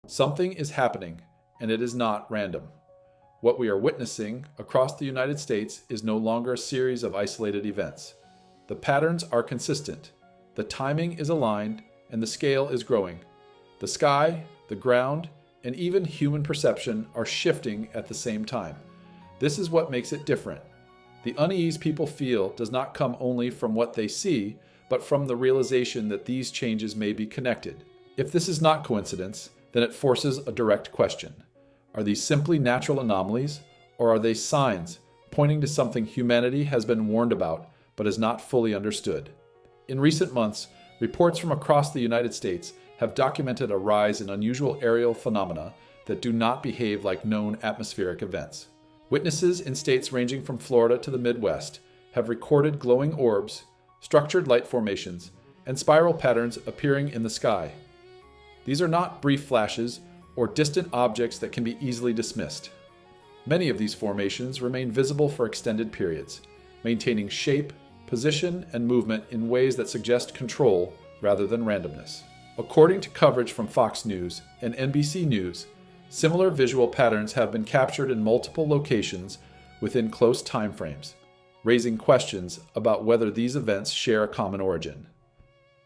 Something is happening, and it is not random. What we are witnessing across the United States is no longer a series of isolated events. The patterns are consistent, the timing is aligned, and the scale is growing. The sky, the ground, and even human perception are shifting at the same time. This is what makes it different. The unease people feel does not come only from what they see, but from the realization that these changes may be connected. If this is not coincidence, then it forces a direct question. Are these simply natural anomalies, or are they signs pointing to something humanity has been warned about but has not fully understood? In recent months, reports from across the United States have documented a rise in unusual aerial phenomena that do not behave like known atmospheric events. Witnesses in states ranging from Florida to the Midwest have recorded glowing orbs, structured light formations, and spiral patterns appearing in the sky. These are not brief flashes or distant objects that can be easily dismissed. Many of these formations remain visible for extended periods, maintaining shape, position, and movement in ways that suggest control rather than randomness. According to coverage from Fox News and NBC News, similar visual patterns have been captured in multiple locations within close time frames, raising questions about whether these events share a common origin.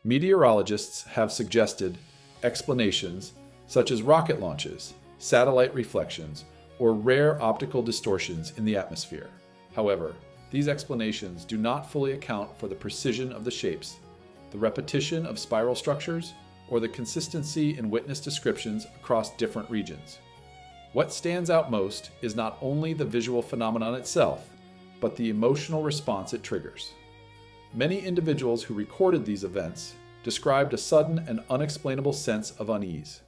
Meteorologists have suggested explanations such as rocket launches, satellite reflections, or rare optical distortions in the atmosphere. However, these explanations do not fully account for the precision of the shapes, the repetition of spiral structures, or the consistency in witness descriptions across different regions. What stands out most is not only the visual phenomenon itself, but the emotional response it triggers. Many individuals who recorded these events described a sudden and unexplainable sense of unease.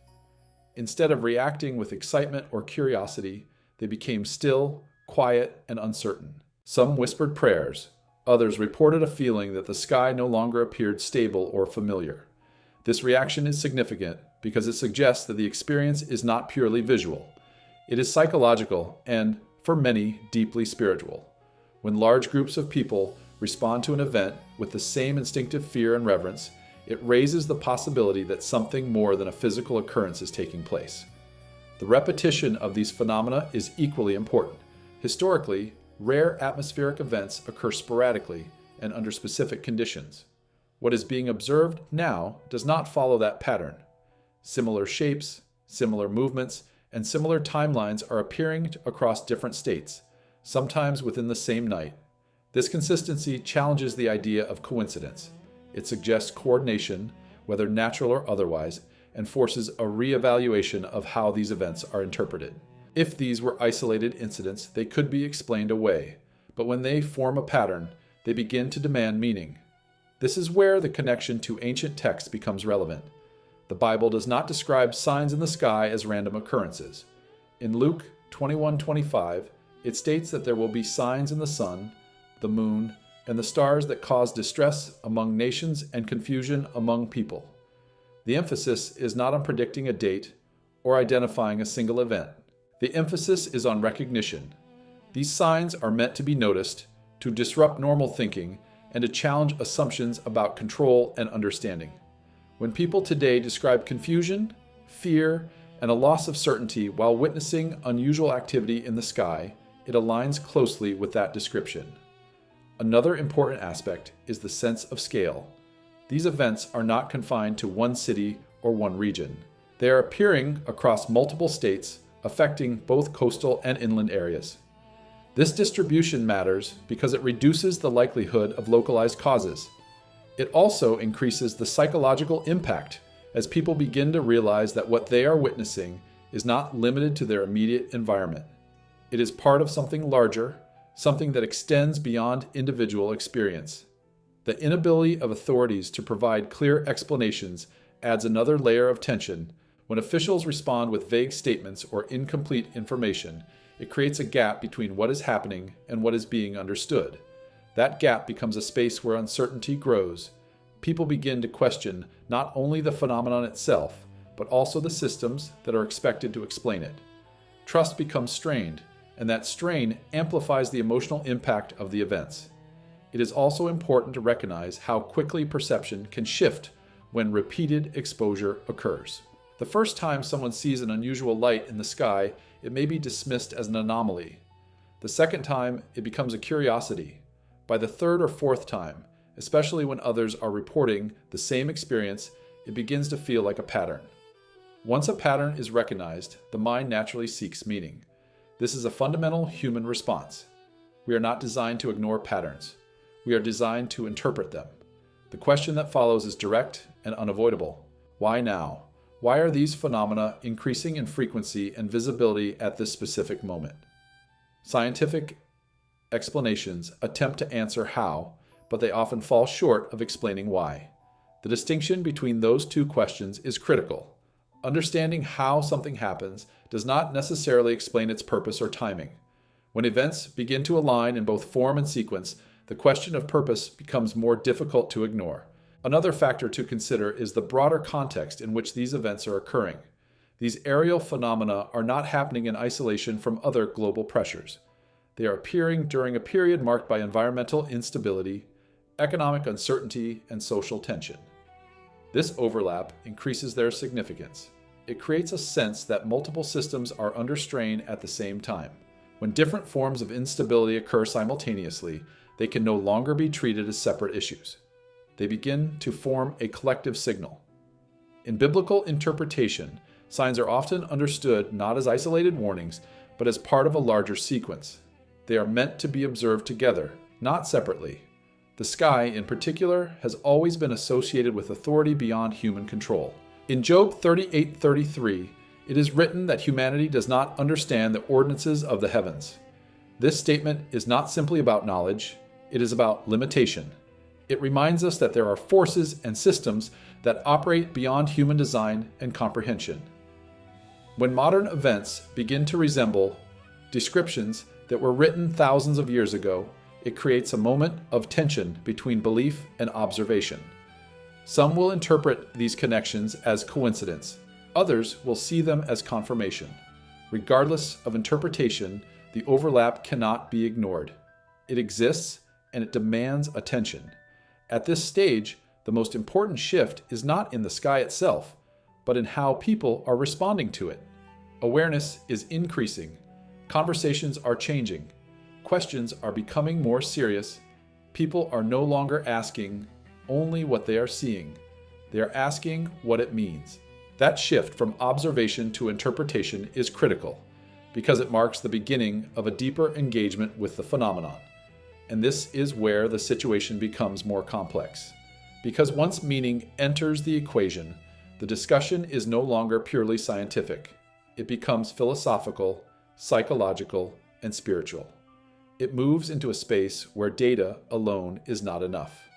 Instead of reacting with excitement or curiosity, they became still, quiet, and uncertain. Some whispered prayers. Others reported a feeling that the sky no longer appeared stable or familiar. This reaction is significant because it suggests that the experience is not purely visual. It is psychological and, for many, deeply spiritual. When large groups of people respond to an event with the same instinctive fear and reverence, it raises the possibility that something more than a physical occurrence is taking place. The repetition of these phenomena is equally important. Historically, rare atmospheric events occur sporadically and under specific conditions. What is being observed now does not follow that pattern. Similar shapes, similar movements, and similar timelines are appearing across different states, sometimes within the same night. This consistency challenges the idea of coincidence. It suggests coordination, whether natural or otherwise, and forces a re-evaluation of how these events are interpreted. If these were isolated incidents, they could be explained away, but when they form a pattern, they begin to demand meaning. This is where the connection to ancient texts becomes relevant. The Bible does not describe signs in the sky as random occurrences. In Luke 21:25, it states that there will be signs in the sun, the moon, and the stars that cause distress among nations and confusion among people. The emphasis is not on predicting a date or identifying a single event. The emphasis is on recognition. These signs are meant to be noticed, to disrupt normal thinking, and to challenge assumptions about control and understanding. When people today describe confusion, fear, and a loss of certainty while witnessing unusual activity in the sky, it aligns closely with that description. Another important aspect is the sense of scale. These events are not confined to one city or one region. They are appearing across multiple states, affecting both coastal and inland areas. This distribution matters because it reduces the likelihood of localized causes. It also increases the psychological impact as people begin to realize that what they are witnessing is not limited to their immediate environment. It is part of something larger, something that extends beyond individual experience. The inability of authorities to provide clear explanations adds another layer of tension. When officials respond with vague statements or incomplete information, it creates a gap between what is happening and what is being understood. That gap becomes a space where uncertainty grows. People begin to question not only the phenomenon itself, but also the systems that are expected to explain it. Trust becomes strained, and that strain amplifies the emotional impact of the events. It is also important to recognize how quickly perception can shift when repeated exposure occurs. The first time someone sees an unusual light in the sky, it may be dismissed as an anomaly. The second time, it becomes a curiosity. By the third or fourth time, especially when others are reporting the same experience, it begins to feel like a pattern. Once a pattern is recognized, the mind naturally seeks meaning. This is a fundamental human response. We are not designed to ignore patterns. We are designed to interpret them. The question that follows is direct and unavoidable. Why now? Why are these phenomena increasing in frequency and visibility at this specific moment? Scientific explanations attempt to answer how, but they often fall short of explaining why. The distinction between those two questions is critical. Understanding how something happens does not necessarily explain its purpose or timing. When events begin to align in both form and sequence, the question of purpose becomes more difficult to ignore. Another factor to consider is the broader context in which these events are occurring. These aerial phenomena are not happening in isolation from other global pressures. They are appearing during a period marked by environmental instability, economic uncertainty, and social tension. This overlap increases their significance. It creates a sense that multiple systems are under strain at the same time. When different forms of instability occur simultaneously, they can no longer be treated as separate issues. They begin to form a collective signal. In biblical interpretation, signs are often understood not as isolated warnings, but as part of a larger sequence. They are meant to be observed together, not separately. The sky, in particular, has always been associated with authority beyond human control. In Job 38:33, it is written that humanity does not understand the ordinances of the heavens. This statement is not simply about knowledge, it is about limitation. It reminds us that there are forces and systems that operate beyond human design and comprehension. When modern events begin to resemble descriptions that were written thousands of years ago, it creates a moment of tension between belief and observation. Some will interpret these connections as coincidence. Others will see them as confirmation. Regardless of interpretation, the overlap cannot be ignored. It exists and it demands attention. At this stage, the most important shift is not in the sky itself, but in how people are responding to it. Awareness is increasing. Conversations are changing. Questions are becoming more serious. People are no longer asking only what they are seeing. They are asking what it means. That shift from observation to interpretation is critical because it marks the beginning of a deeper engagement with the phenomenon. And this is where the situation becomes more complex. Because once meaning enters the equation, the discussion is no longer purely scientific. It becomes philosophical, psychological, and spiritual. It moves into a space where data alone is not enough.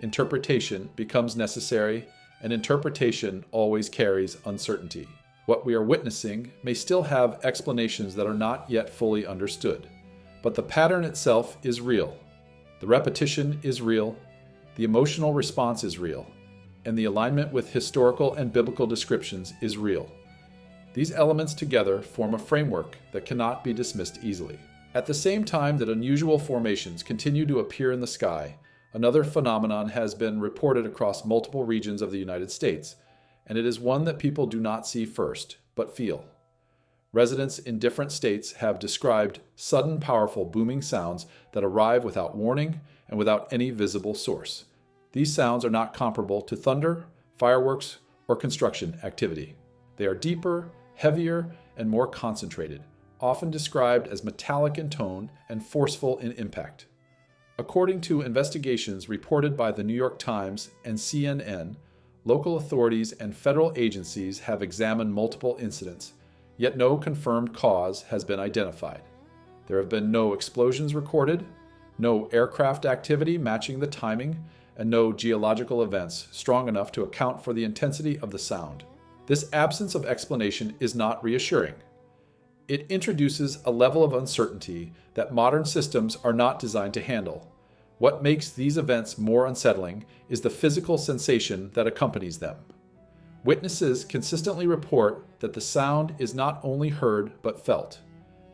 Interpretation becomes necessary, and interpretation always carries uncertainty. What we are witnessing may still have explanations that are not yet fully understood, but the pattern itself is real. The repetition is real, the emotional response is real, and the alignment with historical and biblical descriptions is real. These elements together form a framework that cannot be dismissed easily. At the same time that unusual formations continue to appear in the sky, another phenomenon has been reported across multiple regions of the United States, and it is one that people do not see first, but feel. Residents in different states have described sudden, powerful, booming sounds that arrive without warning and without any visible source. These sounds are not comparable to thunder, fireworks, or construction activity. They are deeper, heavier, and more concentrated, often described as metallic in tone and forceful in impact. According to investigations reported by the New York Times and CNN, local authorities and federal agencies have examined multiple incidents, yet no confirmed cause has been identified. There have been no explosions recorded, no aircraft activity matching the timing, and no geological events strong enough to account for the intensity of the sound. This absence of explanation is not reassuring. It introduces a level of uncertainty that modern systems are not designed to handle. What makes these events more unsettling is the physical sensation that accompanies them. Witnesses consistently report that the sound is not only heard but felt,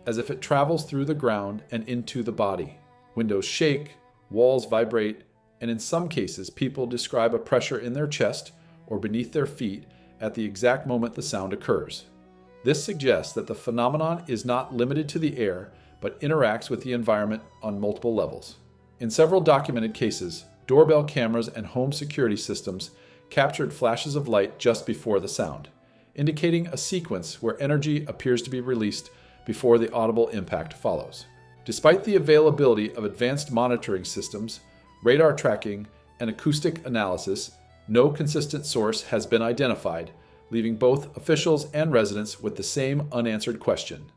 as if it travels through the ground and into the body. Windows shake, walls vibrate, and in some cases people describe a pressure in their chest or beneath their feet at the exact moment the sound occurs. This suggests that the phenomenon is not limited to the air, but interacts with the environment on multiple levels. In several documented cases, doorbell cameras and home security systems captured flashes of light just before the sound, indicating a sequence where energy appears to be released before the audible impact follows. Despite the availability of advanced monitoring systems, radar tracking, and acoustic analysis, no consistent source has been identified, leaving both officials and residents with the same unanswered question.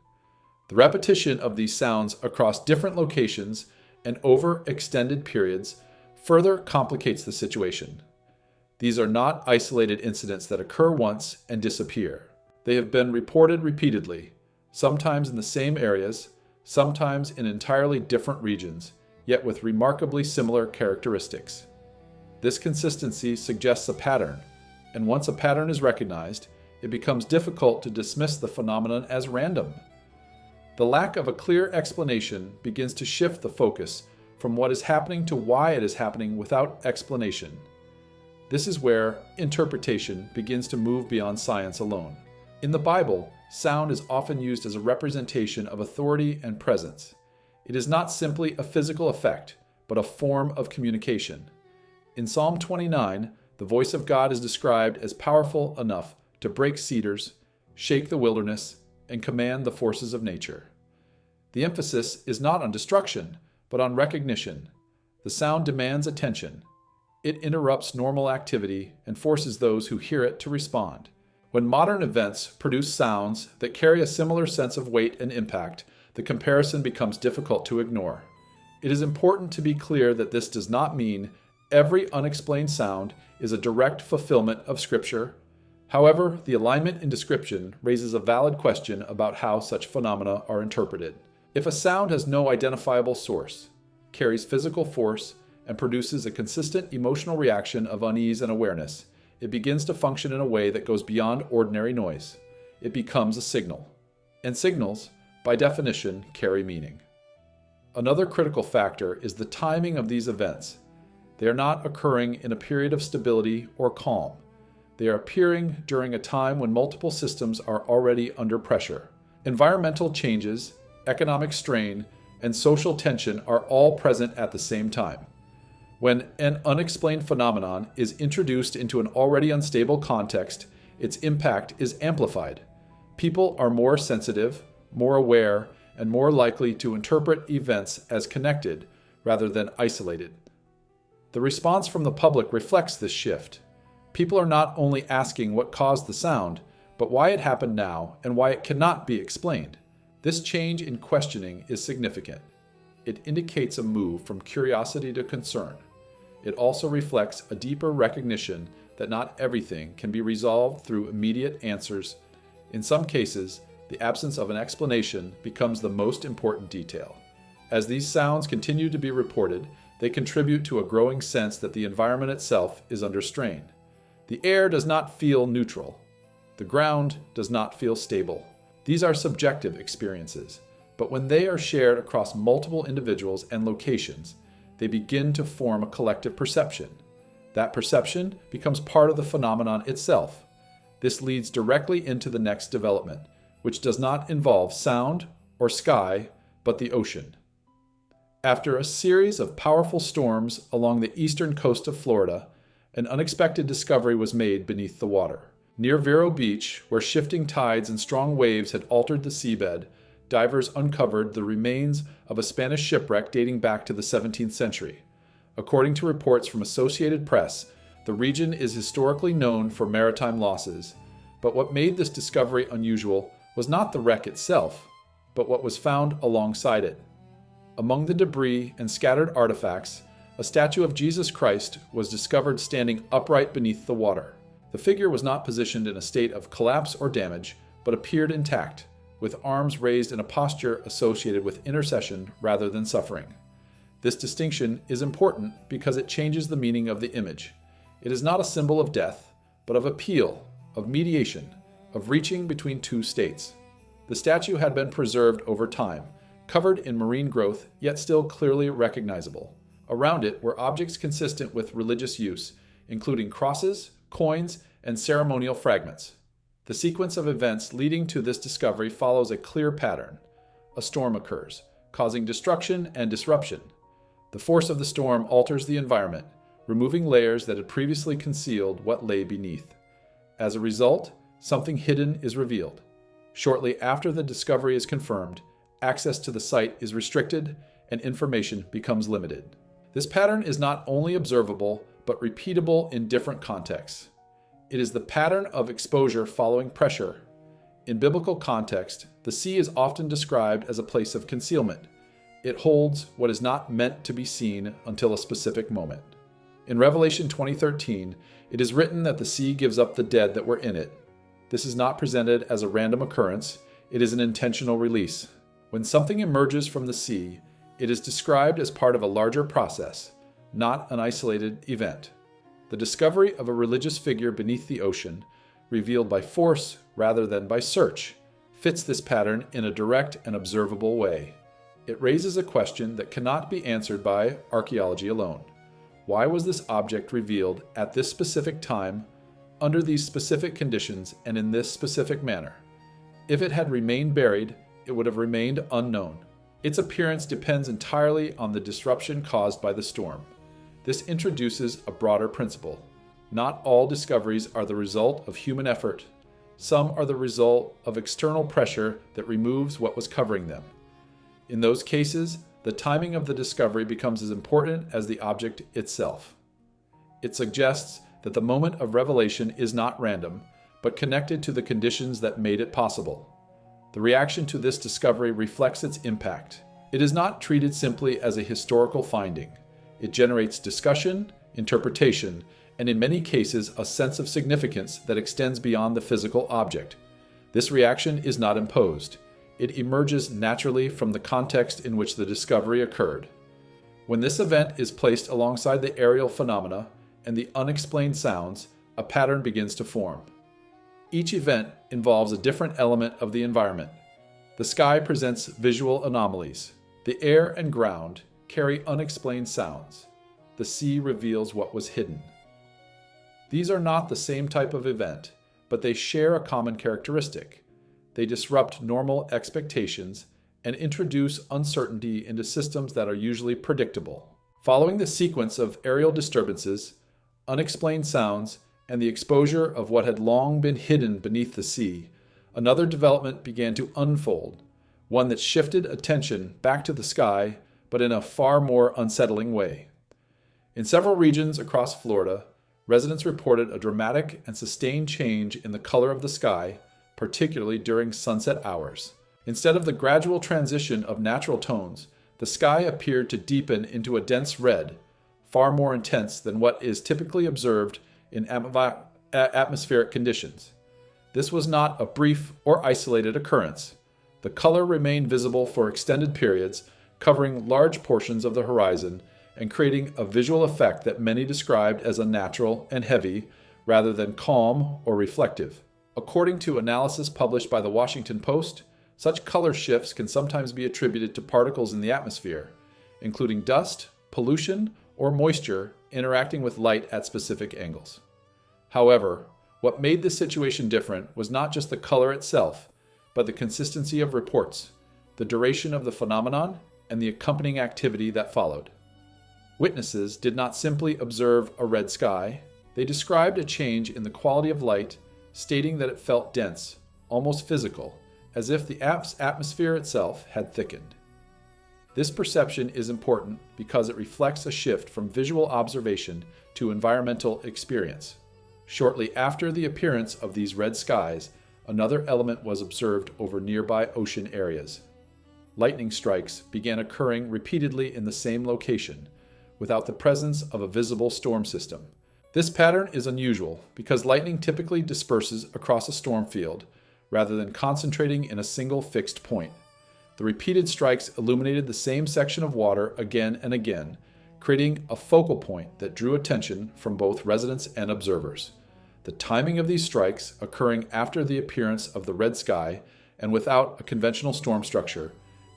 The repetition of these sounds across different locations and over extended periods further complicates the situation. These are not isolated incidents that occur once and disappear. They have been reported repeatedly, sometimes in the same areas, sometimes in entirely different regions, yet with remarkably similar characteristics. This consistency suggests a pattern, and once a pattern is recognized, it becomes difficult to dismiss the phenomenon as random. The lack of a clear explanation begins to shift the focus from what is happening to why it is happening without explanation. This is where interpretation begins to move beyond science alone. In the Bible, sound is often used as a representation of authority and presence. It is not simply a physical effect, but a form of communication. In Psalm 29, the voice of God is described as powerful enough to break cedars, shake the wilderness, and command the forces of nature. The emphasis is not on destruction, but on recognition. The sound demands attention. It interrupts normal activity and forces those who hear it to respond. When modern events produce sounds that carry a similar sense of weight and impact, the comparison becomes difficult to ignore. It is important to be clear that this does not mean every unexplained sound is a direct fulfillment of Scripture. However, the alignment in description raises a valid question about how such phenomena are interpreted. If a sound has no identifiable source, carries physical force, and produces a consistent emotional reaction of unease and awareness, it begins to function in a way that goes beyond ordinary noise. It becomes a signal. And signals, by definition, carry meaning. Another critical factor is the timing of these events. They are not occurring in a period of stability or calm. They are appearing during a time when multiple systems are already under pressure. Environmental changes, economic strain, and social tension are all present at the same time. When an unexplained phenomenon is introduced into an already unstable context, its impact is amplified. People are more sensitive, more aware, and more likely to interpret events as connected rather than isolated. The response from the public reflects this shift. People are not only asking what caused the sound, but why it happened now and why it cannot be explained. This change in questioning is significant. It indicates a move from curiosity to concern. It also reflects a deeper recognition that not everything can be resolved through immediate answers. In some cases, the absence of an explanation becomes the most important detail. As these sounds continue to be reported, they contribute to a growing sense that the environment itself is under strain. The air does not feel neutral. The ground does not feel stable. These are subjective experiences, but when they are shared across multiple individuals and locations, they begin to form a collective perception. That perception becomes part of the phenomenon itself. This leads directly into the next development, which does not involve sound or sky, but the ocean. After a series of powerful storms along the eastern coast of Florida, an unexpected discovery was made beneath the water. Near Vero Beach, where shifting tides and strong waves had altered the seabed, divers uncovered the remains of a Spanish shipwreck dating back to the 17th century. According to reports from Associated Press, the region is historically known for maritime losses, but what made this discovery unusual was not the wreck itself, but what was found alongside it. Among the debris and scattered artifacts, a statue of Jesus Christ was discovered standing upright beneath the water. The figure was not positioned in a state of collapse or damage, but appeared intact, with arms raised in a posture associated with intercession rather than suffering. This distinction is important because it changes the meaning of the image. It is not a symbol of death, but of appeal, of mediation, of reaching between two states. The statue had been preserved over time, covered in marine growth, yet still clearly recognizable. Around it were objects consistent with religious use, including crosses, coins, and ceremonial fragments. The sequence of events leading to this discovery follows a clear pattern. A storm occurs, causing destruction and disruption. The force of the storm alters the environment, removing layers that had previously concealed what lay beneath. As a result, something hidden is revealed. Shortly after the discovery is confirmed, access to the site is restricted and information becomes limited. This pattern is not only observable, but repeatable in different contexts. It is the pattern of exposure following pressure. In biblical context, the sea is often described as a place of concealment. It holds what is not meant to be seen until a specific moment. In Revelation 20:13, it is written that the sea gives up the dead that were in it. This is not presented as a random occurrence, it is an intentional release. When something emerges from the sea, it is described as part of a larger process, not an isolated event. The discovery of a religious figure beneath the ocean, revealed by force rather than by search, fits this pattern in a direct and observable way. It raises a question that cannot be answered by archaeology alone. Why was this object revealed at this specific time, under these specific conditions, and in this specific manner? If it had remained buried, it would have remained unknown. Its appearance depends entirely on the disruption caused by the storm. This introduces a broader principle. Not all discoveries are the result of human effort. Some are the result of external pressure that removes what was covering them. In those cases, the timing of the discovery becomes as important as the object itself. It suggests that the moment of revelation is not random, but connected to the conditions that made it possible. The reaction to this discovery reflects its impact. It is not treated simply as a historical finding. It generates discussion, interpretation, and in many cases a sense of significance that extends beyond the physical object. This reaction is not imposed. It emerges naturally from the context in which the discovery occurred. When this event is placed alongside the aerial phenomena and the unexplained sounds, a pattern begins to form. Each event involves a different element of the environment. The sky presents visual anomalies. The air and ground carry unexplained sounds. The sea reveals what was hidden. These are not the same type of event, but they share a common characteristic. They disrupt normal expectations and introduce uncertainty into systems that are usually predictable. Following the sequence of aerial disturbances, unexplained sounds, and the exposure of what had long been hidden beneath the sea, another development began to unfold, one that shifted attention back to the sky, but in a far more unsettling way. In several regions across Florida, residents reported a dramatic and sustained change in the color of the sky, particularly during sunset hours. Instead of the gradual transition of natural tones, the sky appeared to deepen into a dense red, far more intense than what is typically observed in atmospheric conditions. This was not a brief or isolated occurrence. The color remained visible for extended periods, covering large portions of the horizon and creating a visual effect that many described as unnatural and heavy, rather than calm or reflective. According to analysis published by the Washington Post, such color shifts can sometimes be attributed to particles in the atmosphere, including dust, pollution, or moisture interacting with light at specific angles. However, what made this situation different was not just the color itself, but the consistency of reports, the duration of the phenomenon, and the accompanying activity that followed. Witnesses did not simply observe a red sky, they described a change in the quality of light, stating that it felt dense, almost physical, as if the atmosphere itself had thickened. This perception is important because it reflects a shift from visual observation to environmental experience. Shortly after the appearance of these red skies, another element was observed over nearby ocean areas. Lightning strikes began occurring repeatedly in the same location, without the presence of a visible storm system. This pattern is unusual because lightning typically disperses across a storm field, rather than concentrating in a single fixed point. The repeated strikes illuminated the same section of water again and again, creating a focal point that drew attention from both residents and observers. The timing of these strikes, occurring after the appearance of the red sky and without a conventional storm structure,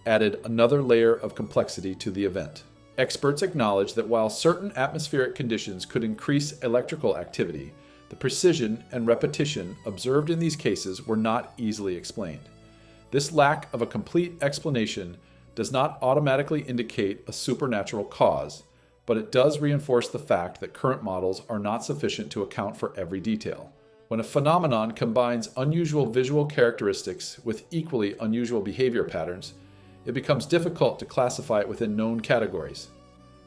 added another layer of complexity to the event. Experts acknowledge that while certain atmospheric conditions could increase electrical activity, The precision and repetition observed in these cases were not easily explained. This lack of a complete explanation does not automatically indicate a supernatural cause, but it does reinforce the fact that current models are not sufficient to account for every detail. When a phenomenon combines unusual visual characteristics with equally unusual behavior patterns, it becomes difficult to classify it within known categories.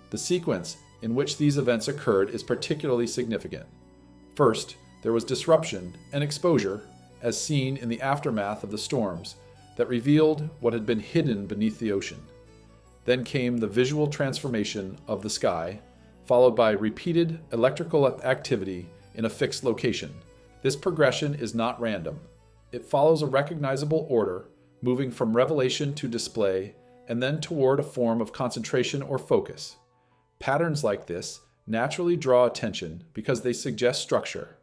The sequence in which these events occurred is particularly significant. First, there was disruption and exposure, as seen in the aftermath of the storms, that revealed what had been hidden beneath the ocean. Then came the visual transformation of the sky, followed by repeated electrical activity in a fixed location. This progression is not random. It follows a recognizable order, moving from revelation to display, and then toward a form of concentration or focus. Patterns like this naturally draw attention because they suggest structure.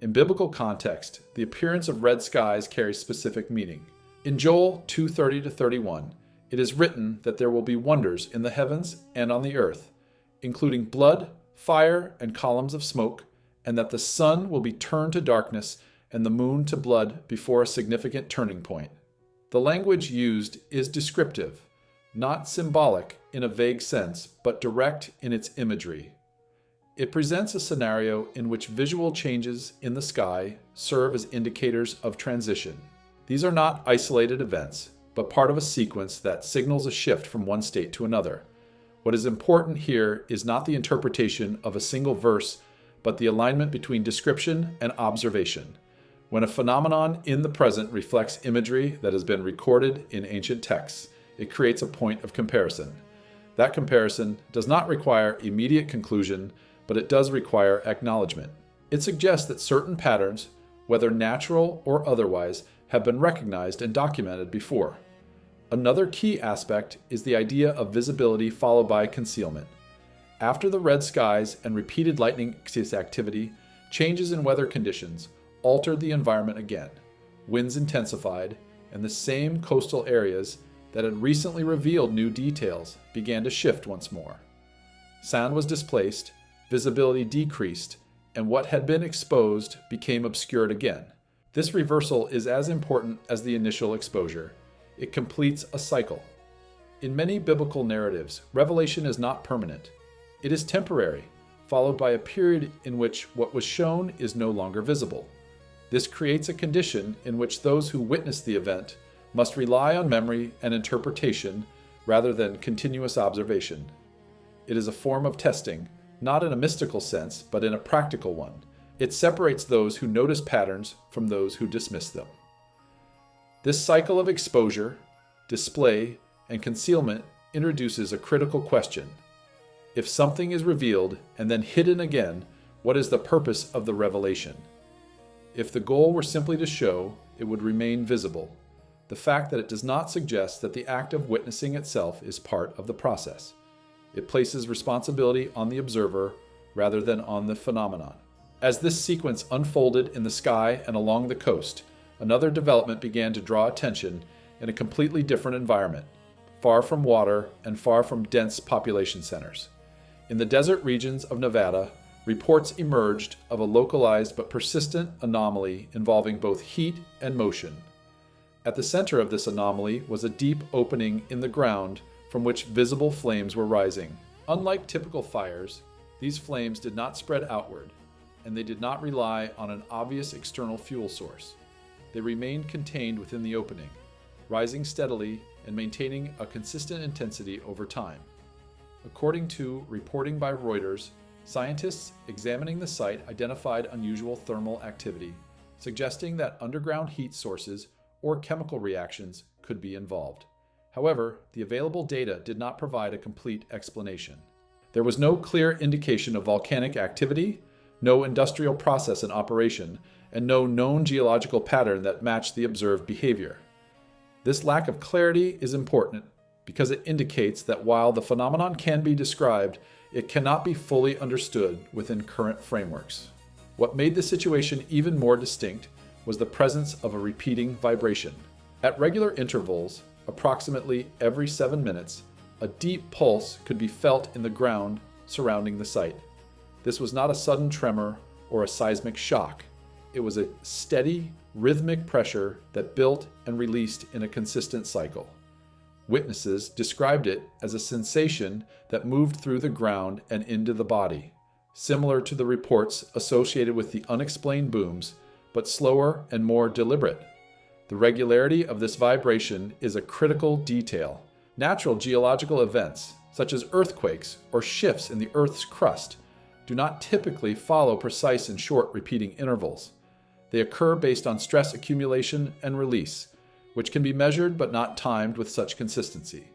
In biblical context, the appearance of red skies carries specific meaning. In Joel 2:30-31, it is written that there will be wonders in the heavens and on the earth, including blood, fire, and columns of smoke, and that the sun will be turned to darkness and the moon to blood before a significant turning point. The language used is descriptive, not symbolic in a vague sense, but direct in its imagery. It presents a scenario in which visual changes in the sky serve as indicators of transition. These are not isolated events, but part of a sequence that signals a shift from one state to another. What is important here is not the interpretation of a single verse, but the alignment between description and observation. When a phenomenon in the present reflects imagery that has been recorded in ancient texts, it creates a point of comparison. That comparison does not require immediate conclusion, but it does require acknowledgement. It suggests that certain patterns, whether natural or otherwise, have been recognized and documented before. Another key aspect is the idea of visibility followed by concealment. After the red skies and repeated lightning activity, changes in weather conditions altered the environment again. Winds intensified, and the same coastal areas that had recently revealed new details began to shift once more. Sound was displaced, visibility decreased, and what had been exposed became obscured again. This reversal is as important as the initial exposure. It completes a cycle. In many biblical narratives, revelation is not permanent. It is temporary, followed by a period in which what was shown is no longer visible. This creates a condition in which those who witness the event must rely on memory and interpretation rather than continuous observation. It is a form of testing, not in a mystical sense, but in a practical one. It separates those who notice patterns from those who dismiss them. This cycle of exposure, display, and concealment introduces a critical question. If something is revealed and then hidden again, what is the purpose of the revelation? If the goal were simply to show, it would remain visible. The fact that it does not suggest that the act of witnessing itself is part of the process. It places responsibility on the observer rather than on the phenomenon. As this sequence unfolded in the sky and along the coast, another development began to draw attention in a completely different environment, far from water and far from dense population centers. In the desert regions of Nevada, reports emerged of a localized but persistent anomaly involving both heat and motion. At the center of this anomaly was a deep opening in the ground from which visible flames were rising. Unlike typical fires, these flames did not spread outward, and they did not rely on an obvious external fuel source. They remained contained within the opening, rising steadily and maintaining a consistent intensity over time. According to reporting by Reuters, scientists examining the site identified unusual thermal activity, suggesting that underground heat sources or chemical reactions could be involved. However, the available data did not provide a complete explanation. There was no clear indication of volcanic activity, no industrial process in operation, and no known geological pattern that matched the observed behavior. This lack of clarity is important because it indicates that while the phenomenon can be described, it cannot be fully understood within current frameworks. What made the situation even more distinct was the presence of a repeating vibration. At regular intervals, approximately every 7 minutes, a deep pulse could be felt in the ground surrounding the site. This was not a sudden tremor or a seismic shock. It was a steady, rhythmic pressure that built and released in a consistent cycle. Witnesses described it as a sensation that moved through the ground and into the body, similar to the reports associated with the unexplained booms, but slower and more deliberate. The regularity of this vibration is a critical detail. Natural geological events, such as earthquakes or shifts in the Earth's crust, do not typically follow precise and short repeating intervals. They occur based on stress accumulation and release, which can be measured but not timed with such consistency.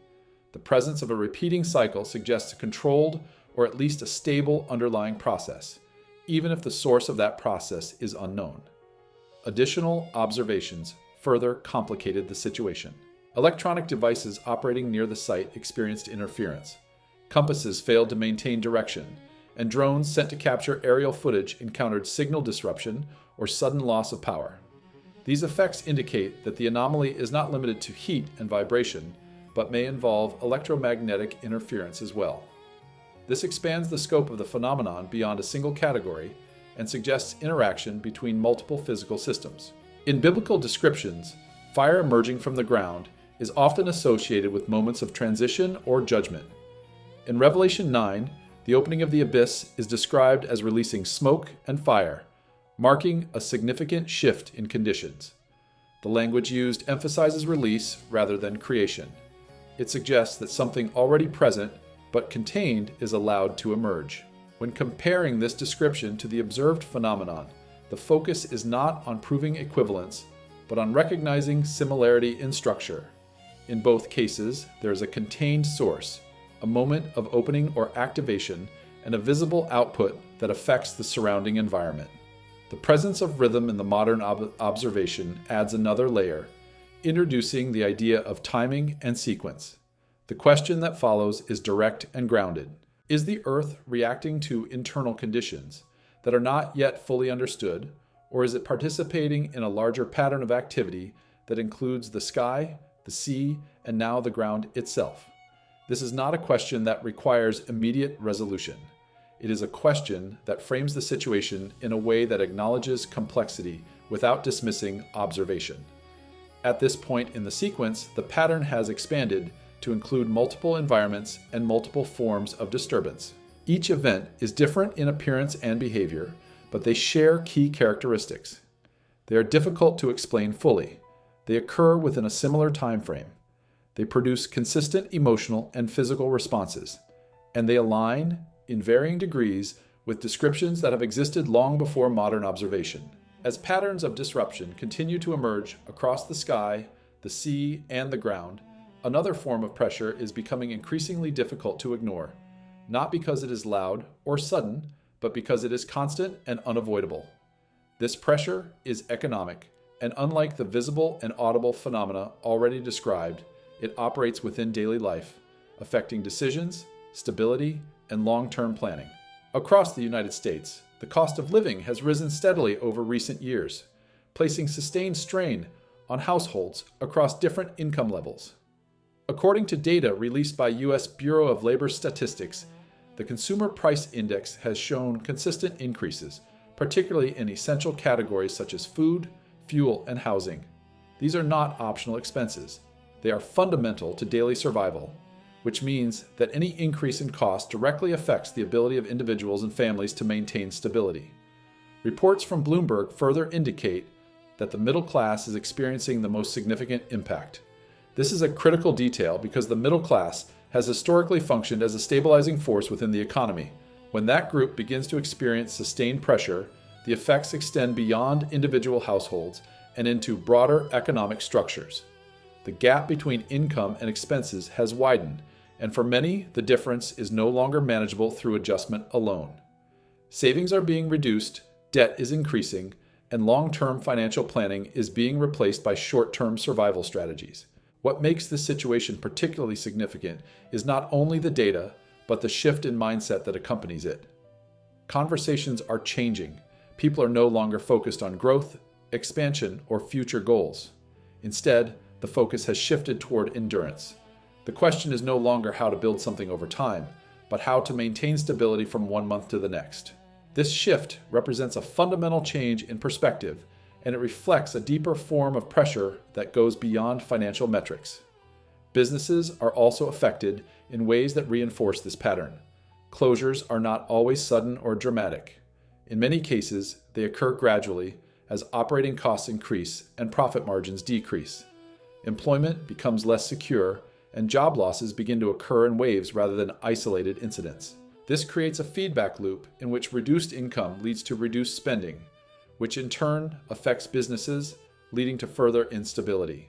The presence of a repeating cycle suggests a controlled or at least a stable underlying process, even if the source of that process is unknown. Additional observations further complicated the situation. Electronic devices operating near the site experienced interference. Compasses failed to maintain direction, and drones sent to capture aerial footage encountered signal disruption or sudden loss of power. These effects indicate that the anomaly is not limited to heat and vibration, but may involve electromagnetic interference as well. This expands the scope of the phenomenon beyond a single category and suggests interaction between multiple physical systems. In biblical descriptions, fire emerging from the ground is often associated with moments of transition or judgment. In Revelation 9, the opening of the abyss is described as releasing smoke and fire, marking a significant shift in conditions. The language used emphasizes release rather than creation. It suggests that something already present but contained is allowed to emerge. When comparing this description to the observed phenomenon, the focus is not on proving equivalence, but on recognizing similarity in structure. In both cases, there is a contained source, a moment of opening or activation, and a visible output that affects the surrounding environment. The presence of rhythm in the modern observation adds another layer, introducing the idea of timing and sequence. The question that follows is direct and grounded. Is the Earth reacting to internal conditions that are not yet fully understood, or is it participating in a larger pattern of activity that includes the sky, the sea, and now the ground itself? This is not a question that requires immediate resolution. It is a question that frames the situation in a way that acknowledges complexity without dismissing observation. At this point in the sequence, the pattern has expanded to include multiple environments and multiple forms of disturbance. Each event is different in appearance and behavior, but they share key characteristics. They are difficult to explain fully. They occur within a similar time frame. They produce consistent emotional and physical responses, and they align, in varying degrees, with descriptions that have existed long before modern observation. As patterns of disruption continue to emerge across the sky, the sea, and the ground, another form of pressure is becoming increasingly difficult to ignore, not because it is loud or sudden, but because it is constant and unavoidable. This pressure is economic, and unlike the visible and audible phenomena already described, it operates within daily life, affecting decisions, stability, and long-term planning. Across the United States, the cost of living has risen steadily over recent years, placing sustained strain on households across different income levels. According to data released by U.S. Bureau of Labor Statistics, the Consumer Price Index has shown consistent increases, particularly in essential categories such as food, fuel, and housing. These are not optional expenses. They are fundamental to daily survival, which means that any increase in cost directly affects the ability of individuals and families to maintain stability. Reports from Bloomberg further indicate that the middle class is experiencing the most significant impact. This is a critical detail because the middle class has historically functioned as a stabilizing force within the economy. When that group begins to experience sustained pressure, the effects extend beyond individual households and into broader economic structures. The gap between income and expenses has widened, and for many, the difference is no longer manageable through adjustment alone. Savings are being reduced, debt is increasing, and long-term financial planning is being replaced by short-term survival strategies. What makes this situation particularly significant is not only the data, but the shift in mindset that accompanies it. Conversations are changing. People are no longer focused on growth, expansion, or future goals. Instead, the focus has shifted toward endurance. The question is no longer how to build something over time, but how to maintain stability from one month to the next. This shift represents a fundamental change in perspective, and it reflects a deeper form of pressure that goes beyond financial metrics. Businesses are also affected in ways that reinforce this pattern. Closures are not always sudden or dramatic. In many cases, they occur gradually as operating costs increase and profit margins decrease. Employment becomes less secure, and job losses begin to occur in waves rather than isolated incidents. This creates a feedback loop in which reduced income leads to reduced spending, which in turn affects businesses, leading to further instability.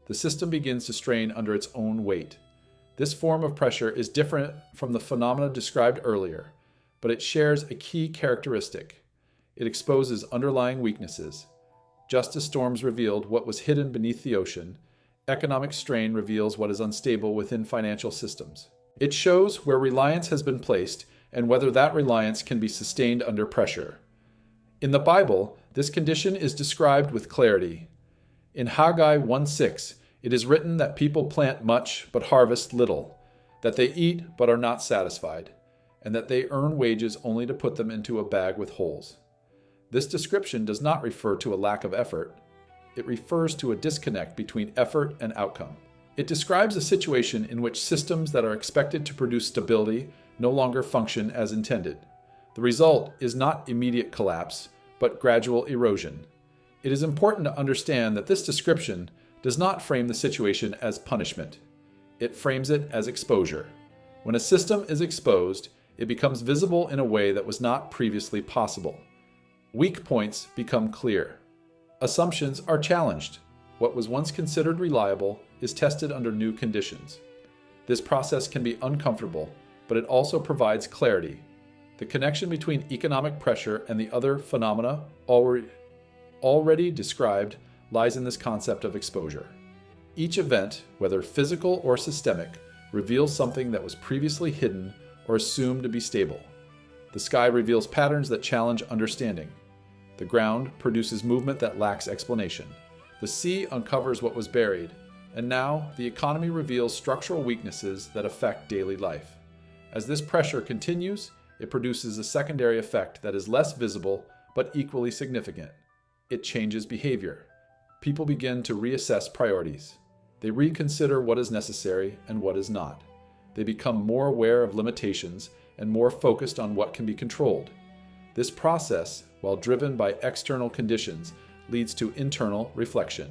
The system begins to strain under its own weight. This form of pressure is different from the phenomena described earlier, but it shares a key characteristic. It exposes underlying weaknesses. Just as storms revealed what was hidden beneath the ocean, economic strain reveals what is unstable within financial systems. It shows where reliance has been placed and whether that reliance can be sustained under pressure. In the Bible, this condition is described with clarity. In Haggai 1:6, it is written that people plant much but harvest little, that they eat but are not satisfied, and that they earn wages only to put them into a bag with holes. This description does not refer to a lack of effort. It refers to a disconnect between effort and outcome. It describes a situation in which systems that are expected to produce stability no longer function as intended. The result is not immediate collapse, but gradual erosion. It is important to understand that this description does not frame the situation as punishment. It frames it as exposure. When a system is exposed, it becomes visible in a way that was not previously possible. Weak points become clear. Assumptions are challenged. What was once considered reliable is tested under new conditions. This process can be uncomfortable, but it also provides clarity. The connection between economic pressure and the other phenomena already described lies in this concept of exposure. Each event, whether physical or systemic, reveals something that was previously hidden or assumed to be stable. The sky reveals patterns that challenge understanding. The ground produces movement that lacks explanation. The sea uncovers what was buried, and now the economy reveals structural weaknesses that affect daily life. As this pressure continues, it produces a secondary effect that is less visible but equally significant. It changes behavior. People begin to reassess priorities. They reconsider what is necessary and what is not. They become more aware of limitations and more focused on what can be controlled. This process, while driven by external conditions, leads to internal reflection.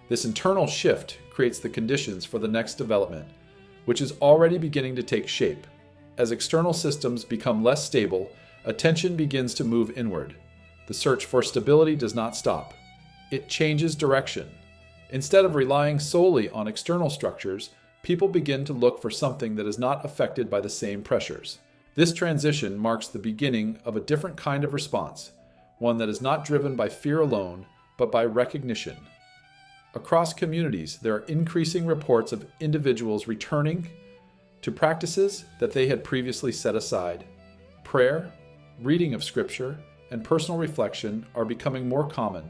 This internal shift creates the conditions for the next development, which is already beginning to take shape. As external systems become less stable, attention begins to move inward. The search for stability does not stop. It changes direction. Instead of relying solely on external structures, people begin to look for something that is not affected by the same pressures. This transition marks the beginning of a different kind of response, one that is not driven by fear alone, but by recognition. Across communities, there are increasing reports of individuals returning to practices that they had previously set aside. Prayer, reading of Scripture, and personal reflection are becoming more common,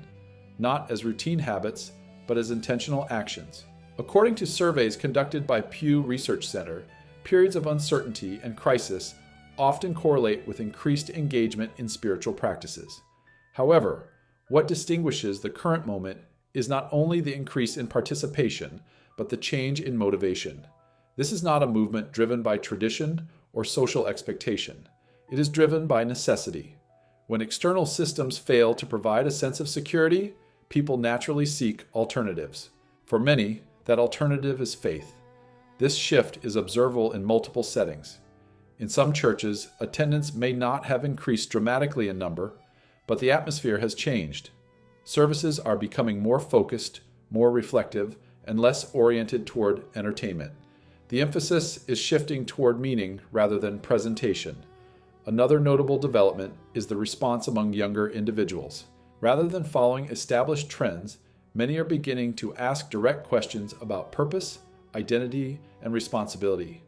not as routine habits, but as intentional actions. According to surveys conducted by Pew Research Center, periods of uncertainty and crisis often correlate with increased engagement in spiritual practices. However, what distinguishes the current moment is not only the increase in participation, but the change in motivation. This is not a movement driven by tradition or social expectation. It is driven by necessity. When external systems fail to provide a sense of security, people naturally seek alternatives. For many, that alternative is faith. This shift is observable in multiple settings. In some churches, attendance may not have increased dramatically in number, but the atmosphere has changed. Services are becoming more focused, more reflective, and less oriented toward entertainment. The emphasis is shifting toward meaning rather than presentation. Another notable development is the response among younger individuals. Rather than following established trends, many are beginning to ask direct questions about purpose, identity, and responsibility.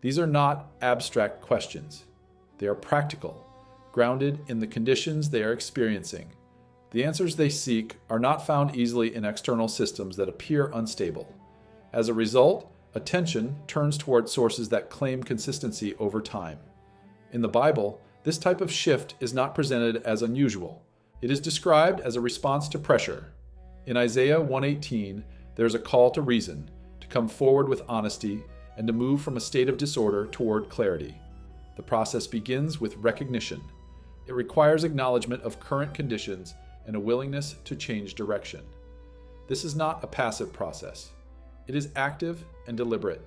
These are not abstract questions. They are practical, grounded in the conditions they are experiencing. The answers they seek are not found easily in external systems that appear unstable. As a result, attention turns toward sources that claim consistency over time. In the Bible, This type of shift is not presented as unusual. It is described as a response to pressure. In Isaiah 1:18, there is a call to reason, to come forward with honesty, and to move from a state of disorder toward clarity. The process begins with recognition. It requires acknowledgement of current conditions and a willingness to change direction. This is not a passive process. It is active and deliberate.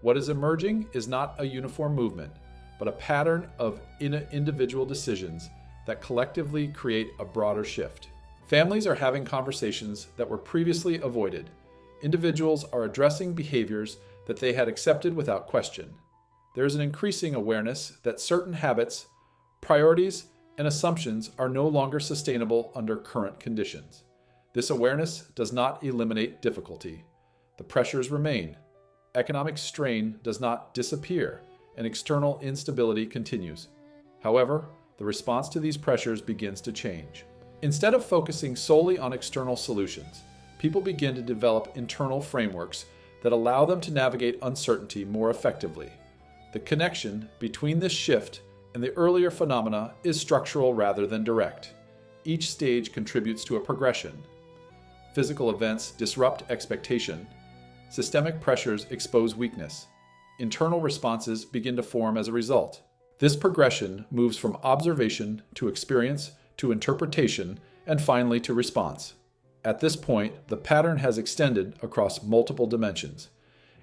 What is emerging is not a uniform movement, but a pattern of individual decisions that collectively create a broader shift. Families are having conversations that were previously avoided. Individuals are addressing behaviors that they had accepted without question. There is an increasing awareness that certain habits, priorities, and assumptions are no longer sustainable under current conditions. This awareness does not eliminate difficulty. The pressures remain. Economic strain does not disappear, and external instability continues. However, the response to these pressures begins to change. Instead of focusing solely on external solutions, people begin to develop internal frameworks that allow them to navigate uncertainty more effectively. The connection between this shift and the earlier phenomena is structural rather than direct. Each stage contributes to a progression. Physical events disrupt expectation. Systemic pressures expose weakness. Internal responses begin to form as a result. This progression moves from observation to experience to interpretation and finally to response. At this point, the pattern has extended across multiple dimensions.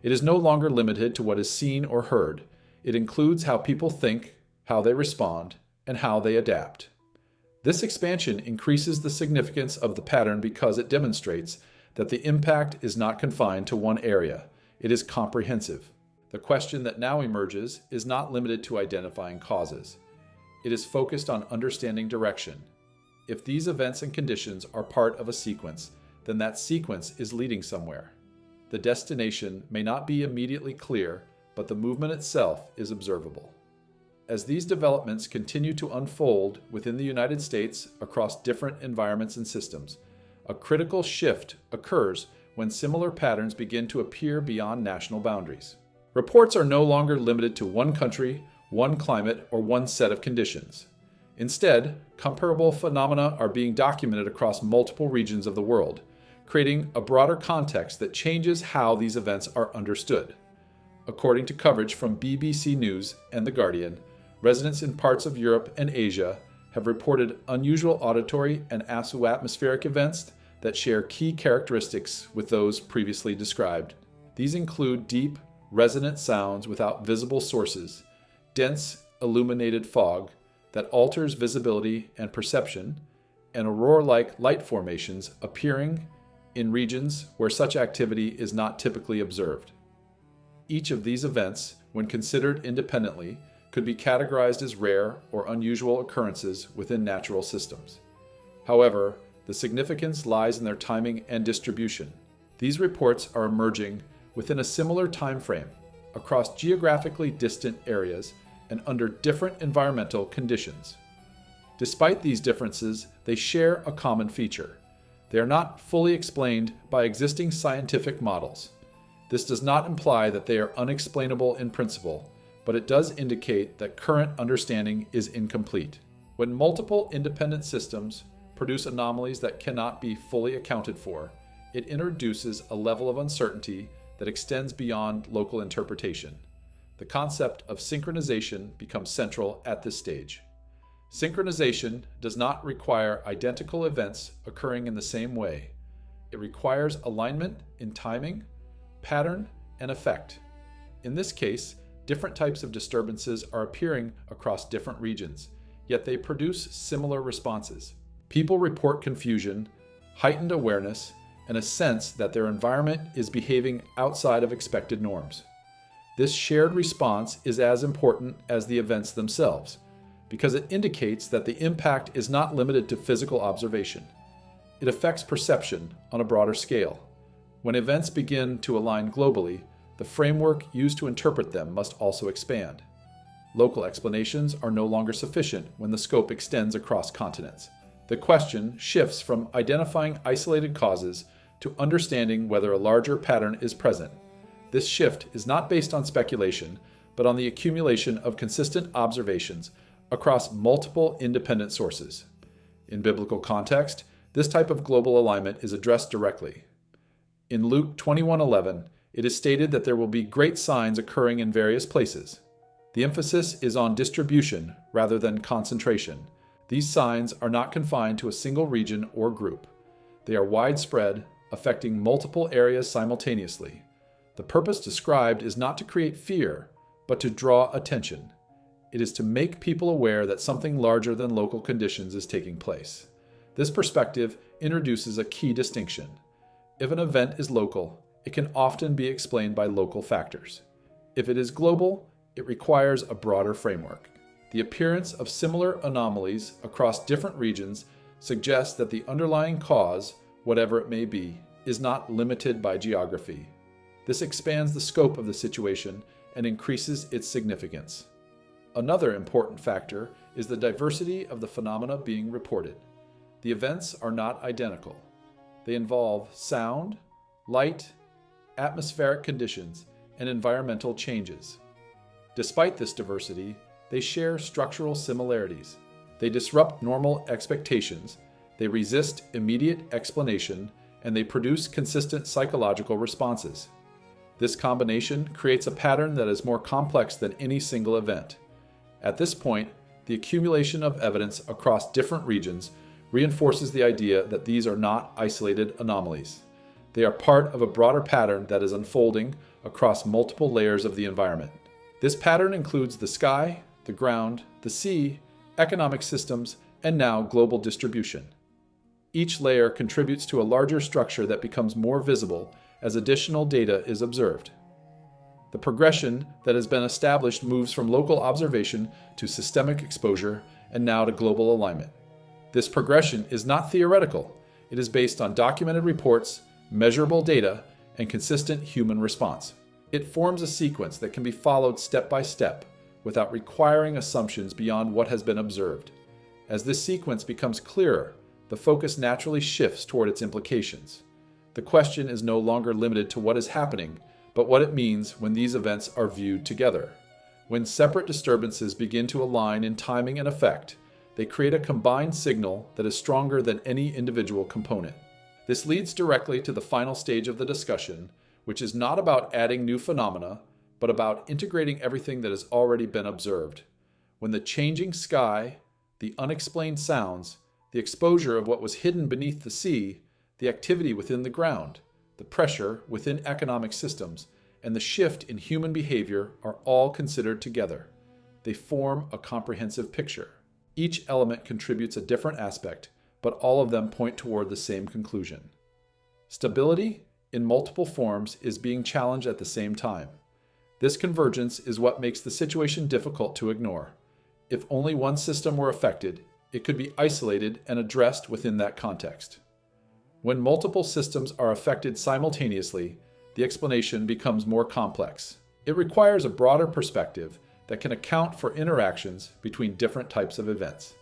It is no longer limited to what is seen or heard. It includes how people think, how they respond, and how they adapt. This expansion increases the significance of the pattern because it demonstrates that the impact is not confined to one area. It is comprehensive. The question that now emerges is not limited to identifying causes. It is focused on understanding direction. If these events and conditions are part of a sequence, then that sequence is leading somewhere. The destination may not be immediately clear, but the movement itself is observable. As these developments continue to unfold within the United States across different environments and systems, a critical shift occurs when similar patterns begin to appear beyond national boundaries. Reports are no longer limited to one country, one climate, or one set of conditions. Instead, comparable phenomena are being documented across multiple regions of the world, creating a broader context that changes how these events are understood. According to coverage from BBC News and The Guardian, residents in parts of Europe and Asia have reported unusual auditory and atmospheric events that share key characteristics with those previously described. These include deep, resonant sounds without visible sources, dense, illuminated fog that alters visibility and perception, and aurora-like light formations appearing in regions where such activity is not typically observed. Each of these events, when considered independently, could be categorized as rare or unusual occurrences within natural systems. However, the significance lies in their timing and distribution. These reports are emerging within a similar time frame, across geographically distant areas and under different environmental conditions. Despite these differences, they share a common feature. They are not fully explained by existing scientific models. This does not imply that they are unexplainable in principle, but it does indicate that current understanding is incomplete. When multiple independent systems produce anomalies that cannot be fully accounted for, it introduces a level of uncertainty that extends beyond local interpretation. The concept of synchronization becomes central at this stage. Synchronization does not require identical events occurring in the same way. It requires alignment in timing, pattern, and effect. In this case, different types of disturbances are appearing across different regions, yet they produce similar responses. People report confusion, heightened awareness, and a sense that their environment is behaving outside of expected norms. This shared response is as important as the events themselves, because it indicates that the impact is not limited to physical observation. It affects perception on a broader scale. When events begin to align globally, the framework used to interpret them must also expand. Local explanations are no longer sufficient when the scope extends across continents. The question shifts from identifying isolated causes to understanding whether a larger pattern is present. This shift is not based on speculation, but on the accumulation of consistent observations across multiple independent sources. In biblical context, this type of global alignment is addressed directly. In Luke 21:11, it is stated that there will be great signs occurring in various places. The emphasis is on distribution rather than concentration. These signs are not confined to a single region or group. They are widespread, affecting multiple areas simultaneously. The purpose described is not to create fear, but to draw attention. It is to make people aware that something larger than local conditions is taking place. This perspective introduces a key distinction. If an event is local, it can often be explained by local factors. If it is global, it requires a broader framework. The appearance of similar anomalies across different regions suggests that the underlying cause, whatever it may be, is not limited by geography. This expands the scope of the situation and increases its significance. Another important factor is the diversity of the phenomena being reported. The events are not identical. They involve sound, light, atmospheric conditions, and environmental changes. Despite this diversity, they share structural similarities. They disrupt normal expectations, they resist immediate explanation, and they produce consistent psychological responses. This combination creates a pattern that is more complex than any single event. At this point, the accumulation of evidence across different regions reinforces the idea that these are not isolated anomalies. They are part of a broader pattern that is unfolding across multiple layers of the environment. This pattern includes the sky, the ground, the sea, economic systems, and now global distribution. Each layer contributes to a larger structure that becomes more visible as additional data is observed. The progression that has been established moves from local observation to systemic exposure and now to global alignment. This progression is not theoretical. It is based on documented reports, measurable data, and consistent human response. It forms a sequence that can be followed step by step without requiring assumptions beyond what has been observed. As this sequence becomes clearer, the focus naturally shifts toward its implications. The question is no longer limited to what is happening, but what it means when these events are viewed together. When separate disturbances begin to align in timing and effect, they create a combined signal that is stronger than any individual component. This leads directly to the final stage of the discussion, which is not about adding new phenomena, but about integrating everything that has already been observed. When the changing sky, the unexplained sounds, the exposure of what was hidden beneath the sea, the activity within the ground, the pressure within economic systems, and the shift in human behavior are all considered together, they form a comprehensive picture. Each element contributes a different aspect, but all of them point toward the same conclusion. Stability, in multiple forms, is being challenged at the same time. This convergence is what makes the situation difficult to ignore. If only one system were affected, it could be isolated and addressed within that context. When multiple systems are affected simultaneously, the explanation becomes more complex. It requires a broader perspective that can account for interactions between different types of events.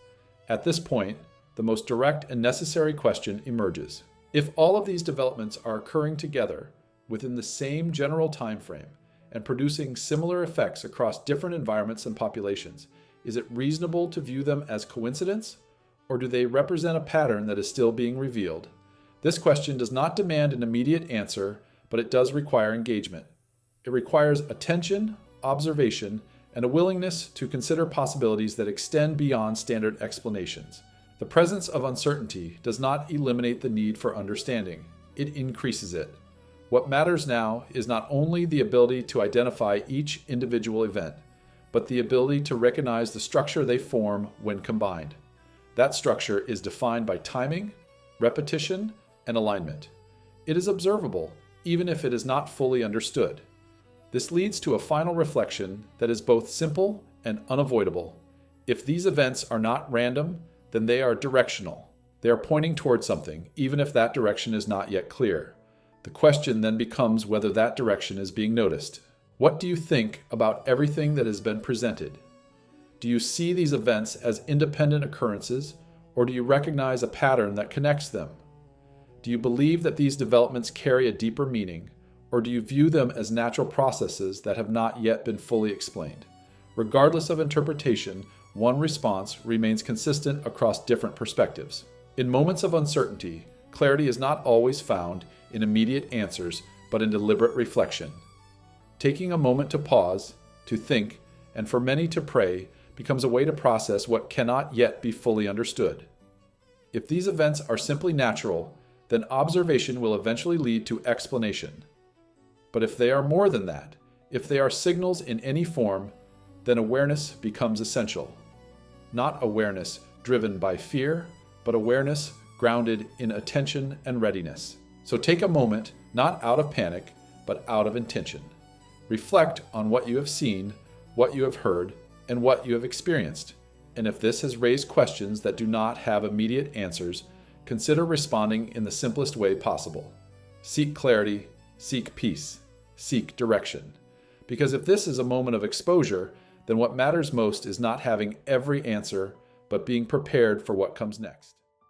At this point, the most direct and necessary question emerges. If all of these developments are occurring together within the same general time frame and producing similar effects across different environments and populations, is it reasonable to view them as coincidence, or do they represent a pattern that is still being revealed? This question does not demand an immediate answer, but it does require engagement. It requires attention, observation, and a willingness to consider possibilities that extend beyond standard explanations. The presence of uncertainty does not eliminate the need for understanding. It increases it. What matters now is not only the ability to identify each individual event, but the ability to recognize the structure they form when combined. That structure is defined by timing, repetition, and alignment. It is observable, even if it is not fully understood. This leads to a final reflection that is both simple and unavoidable. If these events are not random, then they are directional. They are pointing toward something, even if that direction is not yet clear. The question then becomes whether that direction is being noticed. What do you think about everything that has been presented? Do you see these events as independent occurrences, or do you recognize a pattern that connects them? Do you believe that these developments carry a deeper meaning, or do you view them as natural processes that have not yet been fully explained? Regardless of interpretation, one response remains consistent across different perspectives. In moments of uncertainty, clarity is not always found in immediate answers, but in deliberate reflection. Taking a moment to pause, to think, and for many to pray becomes a way to process what cannot yet be fully understood. If these events are simply natural, then observation will eventually lead to explanation. But if they are more than that, if they are signals in any form, then awareness becomes essential. Not awareness driven by fear, but awareness grounded in attention and readiness. So take a moment, not out of panic, but out of intention. Reflect on what you have seen, what you have heard, and what you have experienced. And if this has raised questions that do not have immediate answers, consider responding in the simplest way possible. Seek clarity, seek peace, seek direction. Because if this is a moment of exposure, then what matters most is not having every answer, but being prepared for what comes next.